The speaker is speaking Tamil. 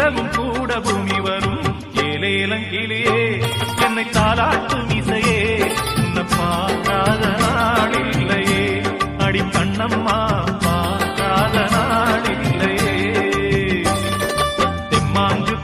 இரவும் கூட பூமி வரும் ஏலேலங்கிளியே என்னை தாலாட்டும் இசையே உன்னை பார்க்காத நாள் இல்லையே அடி கண்ணம்மா பார்க்காத நாள் இல்லையே தெம்மாங்கு